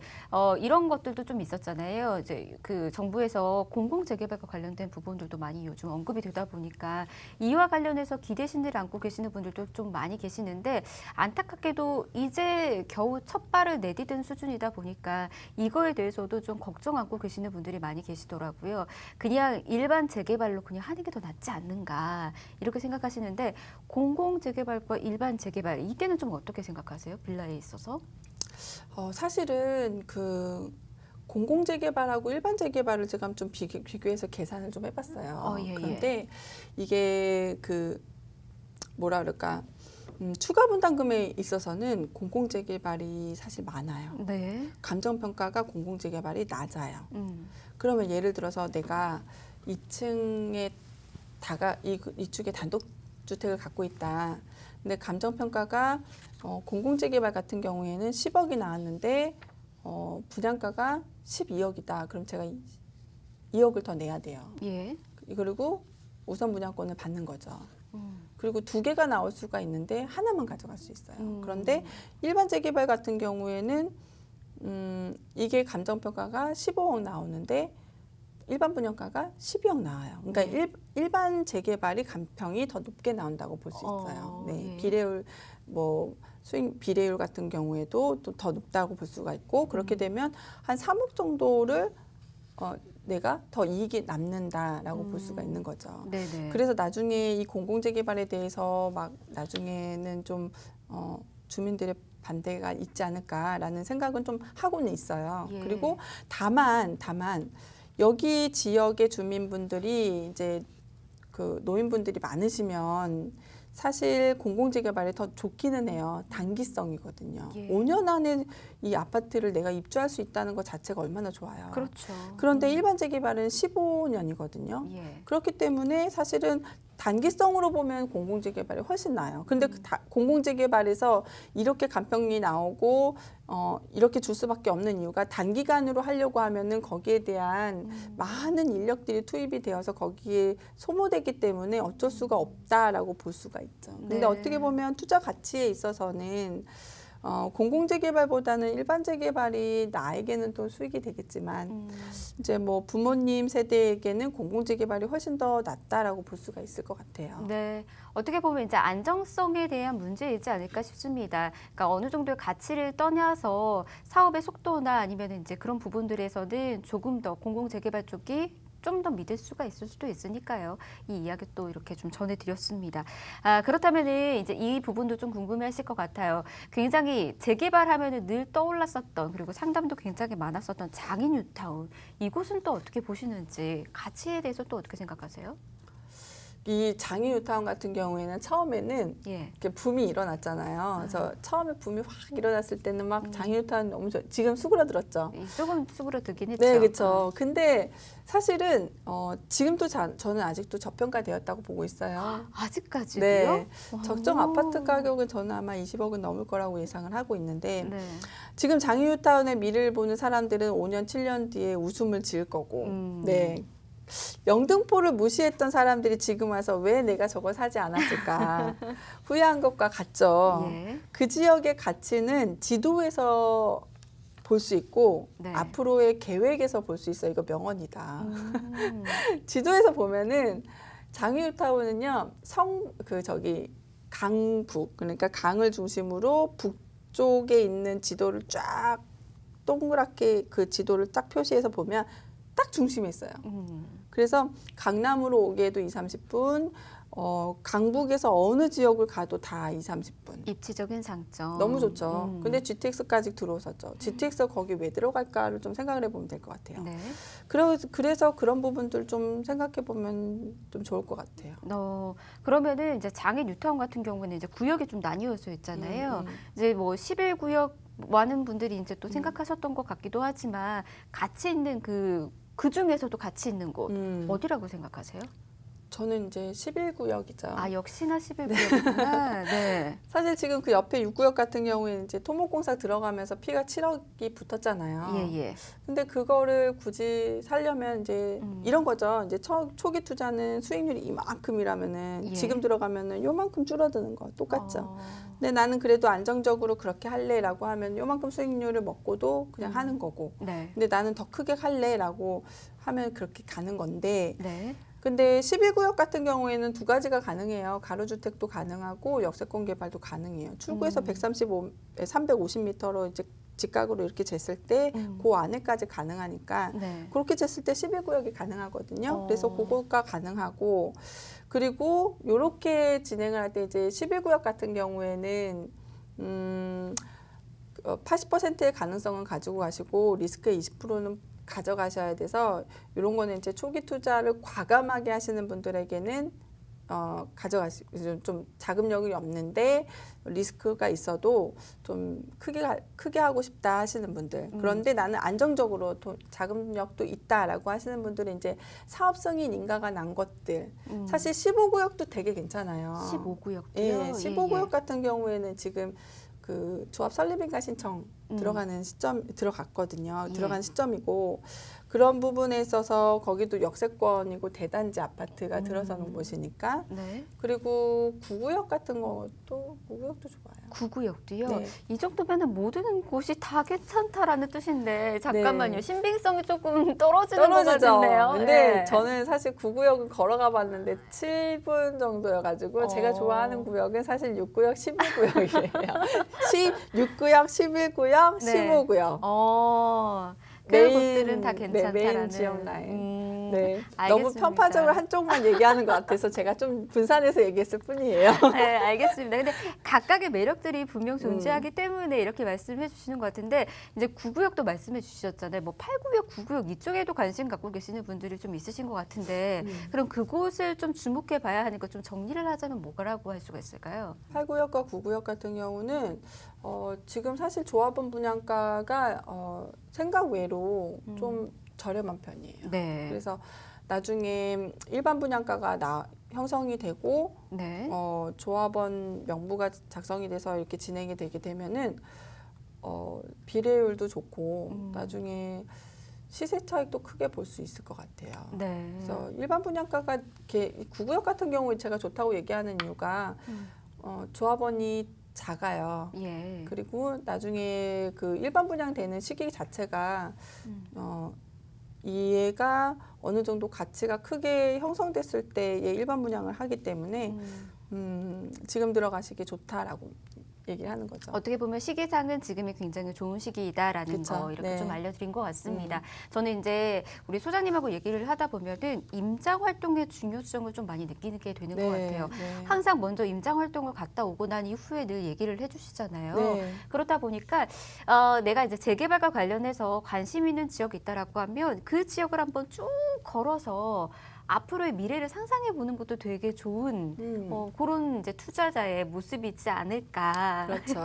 이런 것들도 좀 있었잖아요. 이제 그 정부에서 공공재개발과 관련된 부분들도 많이 요즘 언급이 되다 보니까 이와 관련해서 기대신을 안고 계시는 분들도 좀 많이 계시는데 안타깝게도 이제 겨우 첫 발을 내디딘 수준이다 보니까 이거에 대해서도 좀 걱정 안고 계시는 분들이 많이 계시더라고요. 그냥 일반 재개발로 그냥 하는 게 더 낫지 않는가 이렇게 생각하시는데 공공재개발과 일반 재개발 이때는 좀 어떻게 생각하세요? 빌라에 있어서?
사실은 그 공공재개발하고 일반 재개발을 제가 좀 비교해서 계산을 좀 해봤어요.
예,
그런데 이게 그 뭐라 그럴까 추가 분담금에 있어서는 공공재개발이 사실 많아요.
네.
감정평가가 공공재개발이 낮아요. 그러면 예를 들어서 내가 2층에 이쪽에 단독주택을 갖고 있다. 근데 감정평가가 공공재개발 같은 경우에는 10억이 나왔는데 분양가가 12억이다. 그럼 제가 2억을 더 내야 돼요.
예.
그리고 우선 분양권을 받는 거죠. 그리고 2개가 나올 수가 있는데 하나만 가져갈 수 있어요. 그런데 일반 재개발 같은 경우에는 이게 감정평가가 15억 나오는데 일반 분양가가 12억 나와요. 그러니까 일반 재개발이 감평이 더 높게 나온다고 볼 수 있어요. 네,
예.
비례율 뭐 수익 비례율 같은 경우에도 또 더 높다고 볼 수가 있고 그렇게 되면 한 3억 정도를 내가 더 이익이 남는다라고 볼 수가 있는 거죠.
네네.
그래서 나중에 이 공공재개발에 대해서 막 나중에는 좀 주민들의 반대가 있지 않을까라는 생각은 좀 하고는 있어요.
예.
그리고 다만 여기 지역의 주민분들이 이제 그 노인분들이 많으시면 사실 공공재개발이 더 좋기는 해요. 단기성이거든요.
예.
5년 안에 이 아파트를 내가 입주할 수 있다는 것 자체가 얼마나 좋아요.
그렇죠.
그런데 일반 재개발은 15년이거든요.
예.
그렇기 때문에 사실은 단기성으로 보면 공공재개발이 훨씬 나아요. 근데 공공재개발에서 이렇게 간평이 나오고 이렇게 줄 수밖에 없는 이유가 단기간으로 하려고 하면은 거기에 대한 많은 인력들이 투입이 되어서 거기에 소모되기 때문에 어쩔 수가 없다라고 볼 수가 있죠. 근데
네.
어떻게 보면 투자 가치에 있어서는 공공재개발보다는 일반재개발이 나에게는 또 수익이 되겠지만 이제 뭐 부모님 세대에게는 공공재개발이 훨씬 더 낫다라고 볼 수가 있을 것 같아요.
네, 어떻게 보면 이제 안정성에 대한 문제이지 않을까 싶습니다. 그러니까 어느 정도의 가치를 떠나서 사업의 속도나 아니면 이제 그런 부분들에서는 조금 더 공공재개발 쪽이 좀 더 믿을 수가 있을 수도 있으니까요. 이 이야기 또 이렇게 좀 전해드렸습니다. 그렇다면은 이제 이 부분도 좀 궁금해하실 것 같아요. 굉장히 재개발하면은 늘 떠올랐었던 그리고 상담도 굉장히 많았었던 장인 뉴타운 이곳은 또 어떻게 보시는지 가치에 대해서 또 어떻게 생각하세요?
이 장인 뉴타운 같은 경우에는 처음에는
예.
이렇게 붐이 일어났잖아요. 그래서 처음에 붐이 확 일어났을 때는 막 장인 뉴타운 너무 지금 수그러들었죠.
조금 수그러들긴 했죠.
네, 그렇죠. 근데 사실은 지금도 저는 아직도 저평가되었다고 보고 있어요.
아직까지요?
네,
오.
적정 아파트 가격은 저는 아마 20억은 넘을 거라고 예상을 하고 있는데
네.
지금 장인 뉴타운의 미래를 보는 사람들은 5년, 7년 뒤에 웃음을 지을 거고, 네. 영등포를 무시했던 사람들이 지금 와서 왜 내가 저걸 사지 않았을까 후회한 것과 같죠.
예.
그 지역의 가치는 지도에서 볼 수 있고
네.
앞으로의 계획에서 볼 수 있어요. 이거 명언이다. 지도에서 보면은 장유타운은요 강북 그러니까 강을 중심으로 북쪽에 있는 지도를 쫙 동그랗게 그 지도를 딱 표시해서 보면 딱 중심에 있어요. 그래서 강남으로 오기에도 20-30분, 강북에서 어느 지역을 가도 다 20-30분.
입지적인 장점.
너무 좋죠. 근데 GTX까지 들어섰죠. GTX가 거기 왜 들어갈까를 좀 생각을 해보면 될 것 같아요.
네.
그래서 그런 부분들 좀 생각해 보면 좀 좋을 것 같아요.
그러면은 이제 장인 뉴타운 같은 경우는 이제 구역이 좀 나뉘어져 있잖아요. 이제 뭐 11구역 많은 분들이 이제 또 생각하셨던 것 같기도 하지만 가치 있는 그 중에서도 가치 있는 곳 어디라고 생각하세요?
저는 이제 11구역이죠.
역시나 11구역이구나. 네.
사실 지금 그 옆에 6구역 같은 경우에는 이제 토목공사 들어가면서 피가 7억이 붙었잖아요.
예.
근데 그거를 굳이 살려면 이제 이런 거죠. 이제 초기 투자는 수익률이 이만큼이라면은
예.
지금 들어가면은 요만큼 줄어드는 거 똑같죠. 근데 나는 그래도 안정적으로 그렇게 할래라고 하면 요만큼 수익률을 먹고도 그냥 하는 거고.
네.
근데 나는 더 크게 할래라고 하면 그렇게 가는 건데.
네.
근데 11구역 같은 경우에는 두 가지가 가능해요. 가로주택도 가능하고 역세권 개발도 가능해요. 출구에서 350m로 이제 직각으로 이렇게 쟀을 때 그 안에까지 가능하니까
네.
그렇게 쟀을 때 11구역이 가능하거든요. 그래서 그거가 가능하고 그리고 이렇게 진행을 할 때 이제 11구역 같은 경우에는 80%의 가능성은 가지고 가시고 리스크의 20%는 가져가셔야 돼서 이런 거는 이제 초기 투자를 과감하게 하시는 분들에게는 좀 자금력이 없는데 리스크가 있어도 좀 크게 하고 싶다 하시는 분들 그런데 나는 안정적으로 자금력도 있다라고 하시는 분들은 이제 사업성인 인가가 난 것들 사실 15구역도 되게 괜찮아요.
15구역도요?
예, 15구역 같은 경우에는 지금 그 조합 설립인가 신청 들어갔거든요.
예.
들어간 시점이고 그런 부분에 있어서 거기도 역세권이고 대단지 아파트가 들어서는 곳이니까
네.
그리고 9구역 같은 것도 9구역도 좋아요.
9구역도요?
네.
이 정도면 모든 곳이 다 괜찮다라는 뜻인데 잠깐만요.
네.
신빙성이 조금 떨어지는 것
떨어지죠.
같은데요.
근데
네.
저는 사실 9구역은 걸어가 봤는데 7분 정도여가지고 제가 좋아하는 구역은 사실 6구역, 11구역이에요. 6구역, 11구역,
네.
15구역.
그 곳들은 다 괜찮다라는.
메인 지역 라인. 네. 너무
알겠습니다.
편파적으로 한쪽만 얘기하는 것 같아서 제가 좀 분산해서 얘기했을 뿐이에요.
네, 알겠습니다. 근데 각각의 매력들이 분명 존재하기 때문에 이렇게 말씀해 주시는 것 같은데 이제 구구역도 말씀해 주셨잖아요. 뭐 8구역, 9구역 이쪽에도 관심 갖고 계시는 분들이 좀 있으신 것 같은데 그럼 그곳을 좀 주목해 봐야 하니까 좀 정리를 하자면 뭐라고 할 수가 있을까요?
8구역과 9구역 같은 경우는 지금 사실 조합원 분양가가 생각 외로 좀 저렴한 편이에요.
네.
그래서 나중에 일반 분양가가 형성이 되고
네.
조합원 명부가 작성이 돼서 이렇게 진행이 되게 되면은 비례율도 좋고 나중에 시세 차익도 크게 볼 수 있을 것 같아요.
네.
그래서 일반 분양가가 이렇게 9구역 같은 경우에 제가 좋다고 얘기하는 이유가 조합원이 작아요.
예.
그리고 나중에 그 일반 분양되는 시기 자체가 얘가 어느 정도 가치가 크게 형성됐을 때의 일반 분양을 하기 때문에 지금 들어가시기 좋다라고 얘기를 하는 거죠.
어떻게 보면 시기상은 지금이 굉장히 좋은 시기이다라는
그쵸.
거 이렇게
네.
좀 알려드린 것 같습니다. 저는 이제 우리 소장님하고 얘기를 하다 보면은 임장 활동의 중요성을 좀 많이 느끼게 되는 것 같아요.
네.
항상 먼저 임장 활동을 갔다 오고 난 이후에 늘 얘기를 해주시잖아요.
네.
그렇다 보니까 내가 이제 재개발과 관련해서 관심 있는 지역이 있다라고 하면 그 지역을 한번 쭉 걸어서 앞으로의 미래를 상상해 보는 것도 되게 좋은 그런 이제 투자자의 모습이지 않을까
그렇죠.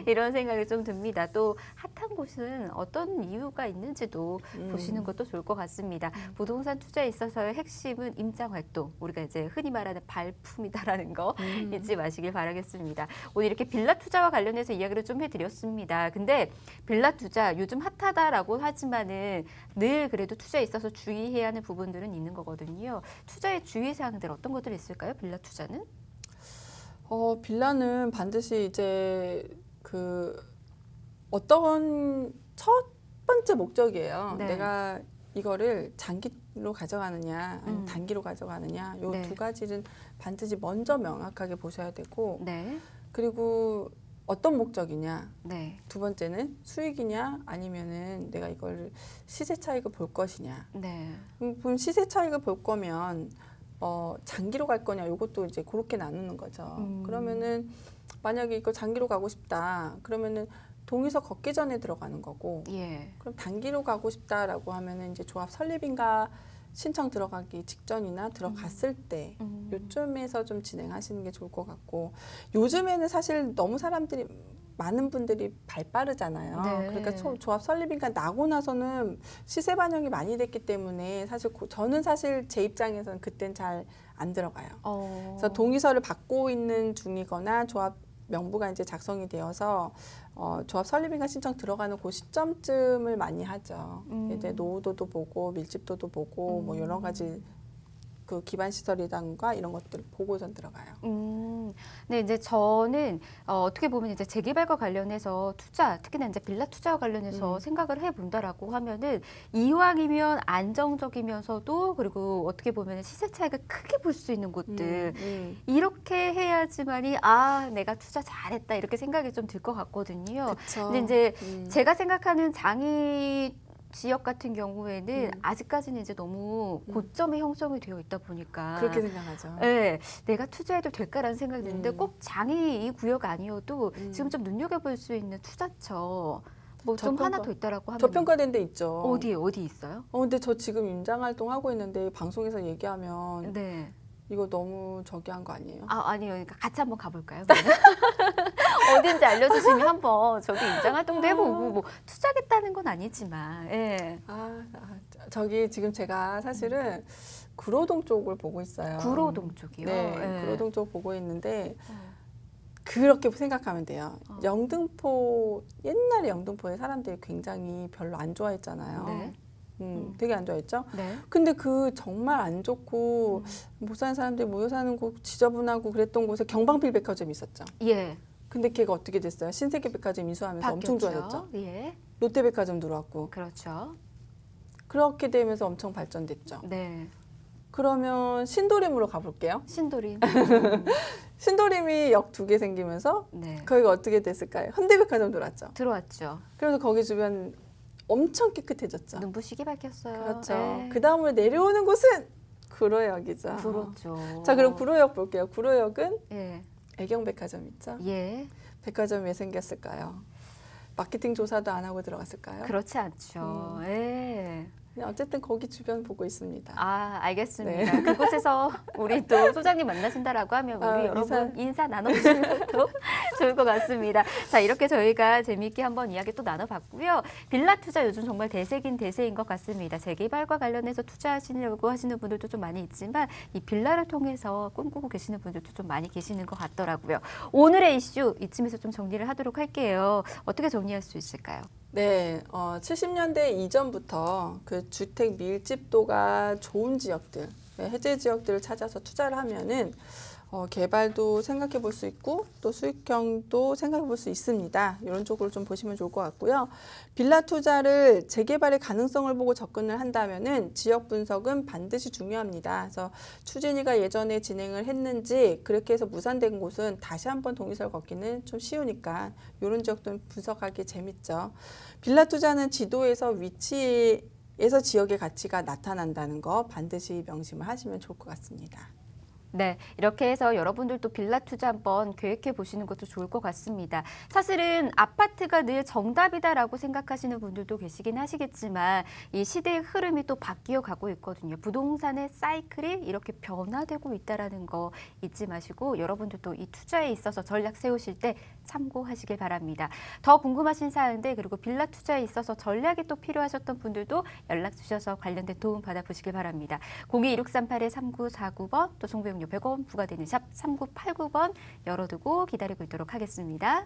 이런 생각이 좀 듭니다. 또 핫한 곳은 어떤 이유가 있는지도 보시는 것도 좋을 것 같습니다. 부동산 투자에 있어서의 핵심은 임장 활동, 우리가 이제 흔히 말하는 발품이다라는 거 잊지 마시길 바라겠습니다. 오늘 이렇게 빌라 투자와 관련해서 이야기를 좀 해드렸습니다. 근데 빌라 투자 요즘 핫하다라고 하지만은 늘 그래도 투자에 있어서 주의해야 하는 부분들은 있는 거거든요. 투자의 주의사항들 어떤 것들이 있을까요? 빌라 투자는?
빌라는 반드시 이제 어떤 첫 번째 목적이에요.
네.
내가 이거를 장기로 가져가느냐, 아니면 단기로 가져가느냐, 요
네.
두 가지는 반드시 먼저 명확하게 보셔야 되고,
네.
그리고 어떤 목적이냐,
네.
두 번째는 수익이냐, 아니면은 내가 이걸 시세 차익을 볼 것이냐.
네.
그럼 시세 차익을 볼 거면 장기로 갈 거냐, 요것도 이제 그렇게 나누는 거죠. 그러면은 만약에 이거 장기로 가고 싶다, 그러면은 동의서 걷기 전에 들어가는 거고,
예.
그럼 단기로 가고 싶다라고 하면은 이제 조합 설립인가 신청 들어가기 직전이나 들어갔을 때 요쯤에서 좀 진행하시는 게 좋을 것 같고, 요즘에는 사실 너무 많은 분들이 발 빠르잖아요.
네.
그러니까 조합 설립인가 나고 나서는 시세 반영이 많이 됐기 때문에 사실 저는 사실 제 입장에서는 그땐 잘 안 들어가요. 그래서 동의서를 받고 있는 중이거나 조합 명부가 이제 작성이 되어서 조합 설립인가 신청 들어가는 그 시점쯤을 많이 하죠. 이제 노후도도 보고 밀집도도 보고 뭐 여러 가지 그 기반 시설이단가 이런 것들 보고선 들어가요.
네, 이제 저는 어떻게 보면 이제 재개발과 관련해서 투자, 특히나 이제 빌라 투자와 관련해서 생각을 해본다라고 하면은 이왕이면 안정적이면서도 그리고 어떻게 보면 시세 차익을 크게 볼 수 있는 곳들 이렇게 해야지만이 내가 투자 잘했다 이렇게 생각이 좀 들 것 같거든요.
그쵸.
근데 이제 제가 생각하는 장이 지역 같은 경우에는 아직까지는 이제 너무 고점에 형성이 되어 있다 보니까
그렇게 생각하죠.
네, 내가 투자해도 될까라는 생각이 드는데 꼭 장이 이 구역 아니어도 지금 좀 눈여겨볼 수 있는 투자처 뭐 좀 하나 더 있다라고 하면
저평가된 데 있죠.
어디 있어요?
근데 저 지금 임장 활동 하고 있는데 방송에서 얘기하면
네.
이거 너무 저기 한 거 아니에요?
아니요. 그러니까 같이 한번 가볼까요? 어딘지 알려주시면 한번 저도 임장 활동도 해보고 뭐 투자겠다는 건 아니지만 예.
저기 지금 제가 사실은 구로동 쪽을 보고 있어요.
구로동 쪽이요?
네,
예.
구로동 쪽 보고 있는데 그렇게 생각하면 돼요. 옛날에 영등포에 사람들이 굉장히 별로 안 좋아했잖아요.
네.
되게 안 좋아했죠.
네.
근데 그 정말 안 좋고 못 사는 사람들이 모여 사는 곳 지저분하고 그랬던 곳에 경방필 백화점이 있었죠.
예.
근데 걔가 어떻게 됐어요? 신세계 백화점 인수하면서 엄청
바뀌었죠.
좋아졌죠.
예.
롯데백화점 들어왔고
그렇죠.
그렇게 되면서 엄청 발전됐죠.
네.
그러면 신도림으로 가볼게요.
신도림.
신도림이 역 2개 생기면서
네.
거기가 어떻게 됐을까요? 현대백화점 들어왔죠.
들어왔죠.
그래서 거기 주변 엄청 깨끗해졌죠.
눈부시게 밝혔어요.
그렇죠.
네.
그 다음으로 내려오는 곳은 구로역이죠.
그렇죠.
자, 그럼 구로역 볼게요. 구로역은
예.
애경백화점 있죠.
예.
백화점이 왜 생겼을까요? 마케팅 조사도 안 하고 들어갔을까요?
그렇지 않죠. 예.
그냥 어쨌든 거기 주변 보고 있습니다.
아, 알겠습니다. 그곳에서 우리 또 소장님 만나신다라고 하면 우리
아,
여러분 인사 나눠보시는 것도 좋을 것 같습니다. 자, 이렇게 저희가 재미있게 한번 이야기 또 나눠봤고요. 빌라 투자 요즘 정말 대세긴 대세인 것 같습니다. 재개발과 관련해서 투자하시려고 하시는 분들도 좀 많이 있지만 이 빌라를 통해서 꿈꾸고 계시는 분들도 좀 많이 계시는 것 같더라고요. 오늘의 이슈 이쯤에서 좀 정리를 하도록 할게요. 어떻게 정리할 수 있을까요?
네, 70년대 이전부터 그 주택 밀집도가 좋은 지역들, 해제 지역들을 찾아서 투자를 하면은 개발도 생각해 볼 수 있고 또 수익형도 생각해 볼 수 있습니다. 이런 쪽으로 좀 보시면 좋을 것 같고요. 빌라 투자를 재개발의 가능성을 보고 접근을 한다면은 지역 분석은 반드시 중요합니다. 그래서 추진위가 예전에 진행을 했는지 그렇게 해서 무산된 곳은 다시 한번 동의서를 걷기는 좀 쉬우니까 이런 지역도 분석하기 재밌죠. 빌라 투자는 지도에서 위치에서 지역의 가치가 나타난다는 거 반드시 명심을 하시면 좋을 것 같습니다.
네, 이렇게 해서 여러분들도 빌라 투자 한번 계획해 보시는 것도 좋을 것 같습니다. 사실은 아파트가 늘 정답이다라고 생각하시는 분들도 계시긴 하시겠지만 이 시대의 흐름이 또 바뀌어 가고 있거든요. 부동산의 사이클이 이렇게 변화되고 있다라는 거 잊지 마시고 여러분들도 이 투자에 있어서 전략 세우실 때 참고하시길 바랍니다. 더 궁금하신 사항들 그리고 빌라 투자에 있어서 전략이 또 필요하셨던 분들도 연락 주셔서 관련된 도움 받아보시길 바랍니다. 02-1638-3949번 또 정보용료 100원 부과되는 샵 3989번 열어두고 기다리고 있도록 하겠습니다.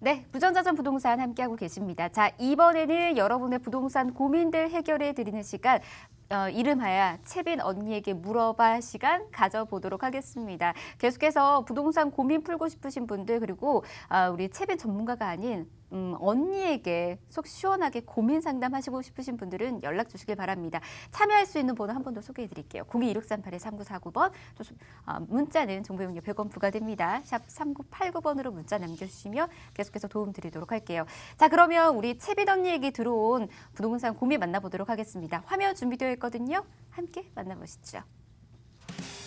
네, 부전자전 부동산 함께하고 계십니다. 자, 이번에는 여러분의 부동산 고민들 해결해 드리는 시간 이름하여 채빈 언니에게 물어봐 시간 가져보도록 하겠습니다. 계속해서 부동산 고민 풀고 싶으신 분들 그리고 우리 채빈 전문가가 아닌 언니에게 속 시원하게 고민 상담하시고 싶으신 분들은 연락 주시길 바랍니다. 참여할 수 있는 번호 한 번 더 소개해 드릴게요. 02-1638-3949번 또 문자는 정보용료 100원 부과됩니다. 샵 3989번으로 문자 남겨주시면 계속해서 도움 드리도록 할게요. 자, 그러면 우리 채빈 언니에게 들어온 부동산 고민 만나보도록 하겠습니다. 화면 준비되어 있거든요. 함께 만나보시죠.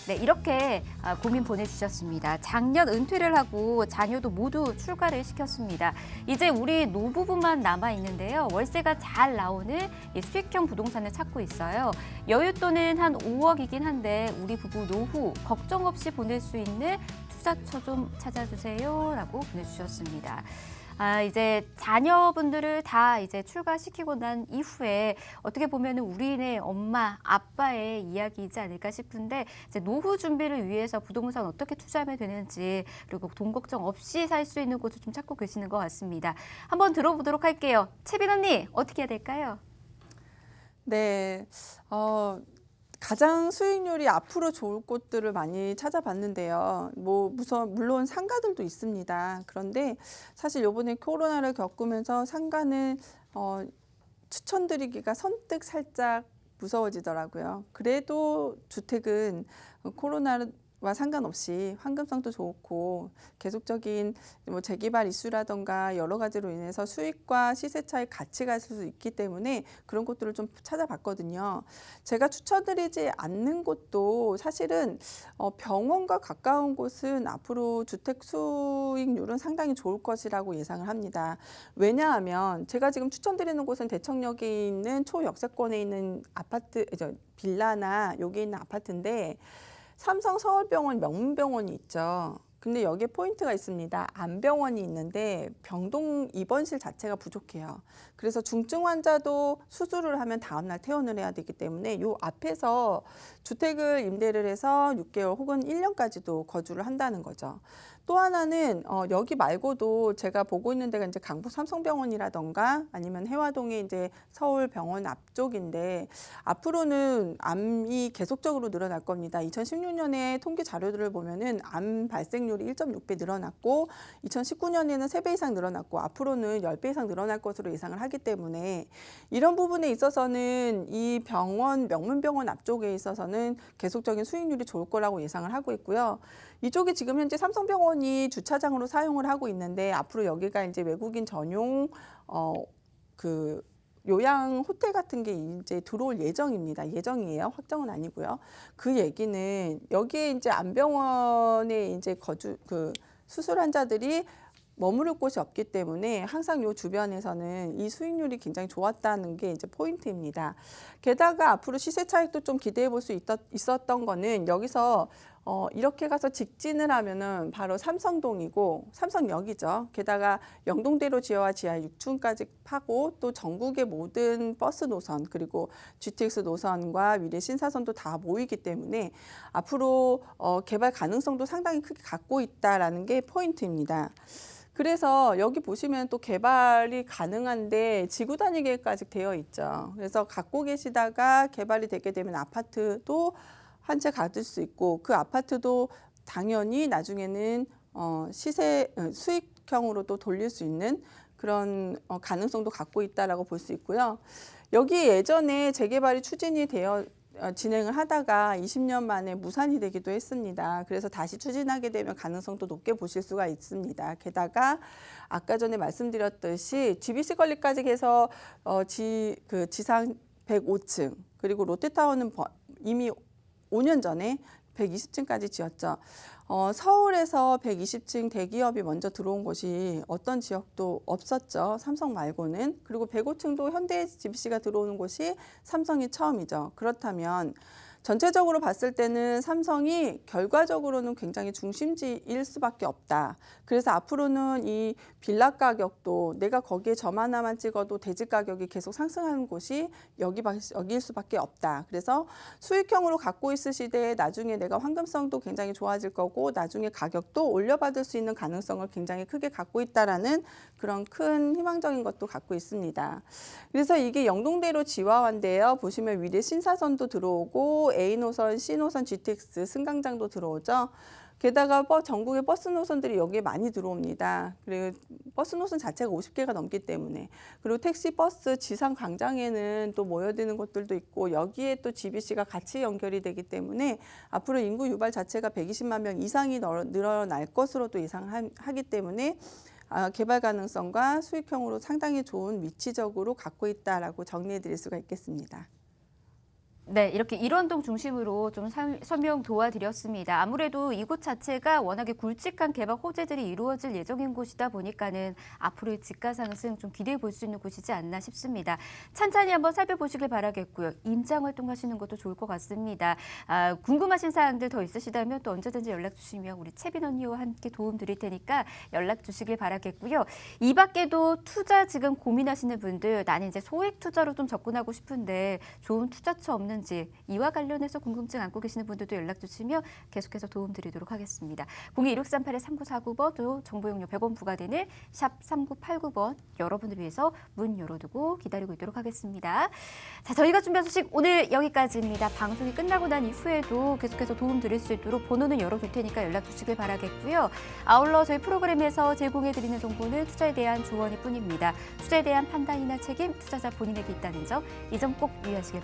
네, 이렇게 고민 보내주셨습니다. 작년 은퇴를 하고 자녀도 모두 출가를 시켰습니다. 이제 우리 노부부만 남아있는데요. 월세가 잘 나오는 이 수익형 부동산을 찾고 있어요. 여윳돈은 한 5억이긴 한데 우리 부부 노후 걱정 없이 보낼 수 있는 투자처 좀 찾아주세요 라고 보내주셨습니다. 이제 자녀분들을 다 이제 출가시키고 난 이후에 어떻게 보면 우리네 엄마, 아빠의 이야기이지 않을까 싶은데 이제 노후 준비를 위해서 부동산 어떻게 투자하면 되는지 그리고 돈 걱정 없이 살 수 있는 곳을 좀 찾고 계시는 것 같습니다. 한번 들어보도록 할게요. 채빈 언니, 어떻게 해야 될까요?
네, 가장 수익률이 앞으로 좋을 곳들을 많이 찾아봤는데요. 물론 상가들도 있습니다. 그런데 사실 이번에 코로나를 겪으면서 상가는 추천드리기가 선뜻 살짝 무서워지더라고요. 그래도 주택은 코로나로 와 상관없이 환금성도 좋고 계속적인 뭐 재개발 이슈라던가 여러 가지로 인해서 수익과 시세 차이 같이 갈 수 있기 때문에 그런 곳들을 좀 찾아봤거든요. 제가 추천드리지 않는 곳도 사실은 병원과 가까운 곳은 앞으로 주택 수익률은 상당히 좋을 것이라고 예상을 합니다. 왜냐하면 제가 지금 추천드리는 곳은 대청역에 있는 초역세권에 있는 아파트, 빌라나 여기 있는 아파트인데 삼성 서울병원 명문병원이 있죠. 근데 여기에 포인트가 있습니다. 안병원이 있는데 병동 입원실 자체가 부족해요. 그래서 중증 환자도 수술을 하면 다음날 퇴원을 해야 되기 때문에 요 앞에서 주택을 임대를 해서 6개월 혹은 1년까지도 거주를 한다는 거죠. 또 하나는 여기 말고도 제가 보고 있는 데가 이제 강북 삼성병원이라던가 아니면 해화동의 이제 서울병원 앞쪽인데 앞으로는 암이 계속적으로 늘어날 겁니다. 2016년에 통계 자료들을 보면은 암 발생률이 1.6배 늘어났고 2019년에는 3배 이상 늘어났고 앞으로는 10배 이상 늘어날 것으로 예상을 하기 때문에 이런 부분에 있어서는 이 병원 명문병원 앞쪽에 있어서는 계속적인 수익률이 좋을 거라고 예상을 하고 있고요. 이쪽이 지금 현재 삼성병원이 주차장으로 사용을 하고 있는데 앞으로 여기가 이제 외국인 전용 그 요양 호텔 같은 게 이제 들어올 예정입니다. 예정이에요. 확정은 아니고요. 그 얘기는 여기에 이제 안병원에 이제 수술 환자들이 머무를 곳이 없기 때문에 항상 요 주변에서는 이 수익률이 굉장히 좋았다는 게 이제 포인트입니다. 게다가 앞으로 시세 차익도 좀 기대해 볼 수 있었던 거는 여기서 이렇게 가서 직진을 하면은 바로 삼성동이고 삼성역이죠. 게다가 영동대로 지하와 지하 6층까지 파고 또 전국의 모든 버스 노선 그리고 GTX 노선과 미래 신사선도 다 모이기 때문에 앞으로 개발 가능성도 상당히 크게 갖고 있다라는 게 포인트입니다. 그래서 여기 보시면 또 개발이 가능한데 지구 단위 계획까지 되어 있죠. 그래서 갖고 계시다가 개발이 되게 되면 아파트도 한 채 가질 수 있고 그 아파트도 당연히 나중에는 수익형으로도 돌릴 수 있는 그런 가능성도 갖고 있다라고 볼 수 있고요. 여기 예전에 재개발이 추진이 되어 진행을 하다가 20년 만에 무산이 되기도 했습니다. 그래서 다시 추진하게 되면 가능성도 높게 보실 수가 있습니다. 게다가 아까 전에 말씀드렸듯이 GBC 건립까지 해서 지상 105층 그리고 롯데타워는 이미 5년 전에 120층까지 지었죠. 서울에서 120층 대기업이 먼저 들어온 곳이 어떤 지역도 없었죠. 삼성 말고는. 그리고 105층도 현대 GBC가 들어오는 곳이 삼성이 처음이죠. 그렇다면 전체적으로 봤을 때는 삼성이 결과적으로는 굉장히 중심지일 수밖에 없다. 그래서 앞으로는 이 빌라 가격도 내가 거기에 점 하나만 찍어도 대지 가격이 계속 상승하는 곳이 여기일 수밖에 없다. 그래서 수익형으로 갖고 있을 시대에 나중에 내가 환금성도 굉장히 좋아질 거고 나중에 가격도 올려받을 수 있는 가능성을 굉장히 크게 갖고 있다라는 그런 큰 희망적인 것도 갖고 있습니다. 그래서 이게 영동대로 지화화인데요. 보시면 위례 신사선도 들어오고 A노선, C노선, GTX, 승강장도 들어오죠. 게다가 전국의 버스 노선들이 여기에 많이 들어옵니다. 그리고 버스 노선 자체가 50개가 넘기 때문에 그리고 택시, 버스, 지상 광장에는 또 모여드는 곳들도 있고 여기에 또 GBC가 같이 연결이 되기 때문에 앞으로 인구 유발 자체가 120만 명 이상이 늘어날 것으로도 예상하기 때문에 개발 가능성과 수익형으로 상당히 좋은 위치적으로 갖고 있다라고 정리해 드릴 수가 있겠습니다.
네, 이렇게 일원동 중심으로 좀 설명 도와드렸습니다. 아무래도 이곳 자체가 워낙에 굵직한 개발 호재들이 이루어질 예정인 곳이다 보니까는 앞으로의 집가 상승 좀 기대해 볼 수 있는 곳이지 않나 싶습니다. 찬찬히 한번 살펴보시길 바라겠고요. 임장 활동하시는 것도 좋을 것 같습니다. 궁금하신 사항들 더 있으시다면 또 언제든지 연락 주시면 우리 채빈 언니와 함께 도움 드릴 테니까 연락 주시길 바라겠고요. 이 밖에도 투자 지금 고민하시는 분들 나는 이제 소액 투자로 좀 접근하고 싶은데 좋은 투자처 없는 이와 관련해서 궁금증 안고 계시는 분들도 연락 주시면 계속해서 도움드리도록 하겠습니다. 021638-3949번 또 정보용료 100원 부과되는 샵 3989번 여러분을 위해서 문 열어두고 기다리고 있도록 하겠습니다. 자, 저희가 준비한 소식 오늘 여기까지입니다. 방송이 끝나고 난 이후에도 계속해서 도움드릴 수 있도록 번호는 열어둘 테니까 연락 주시길 바라겠고요. 아울러 저희 프로그램에서 제공해드리는 정보는 투자에 대한 조언일 뿐입니다. 투자에 대한 판단이나 책임 투자자 본인에게 있다는 점, 이 점 꼭 유의하시길 바랍니다.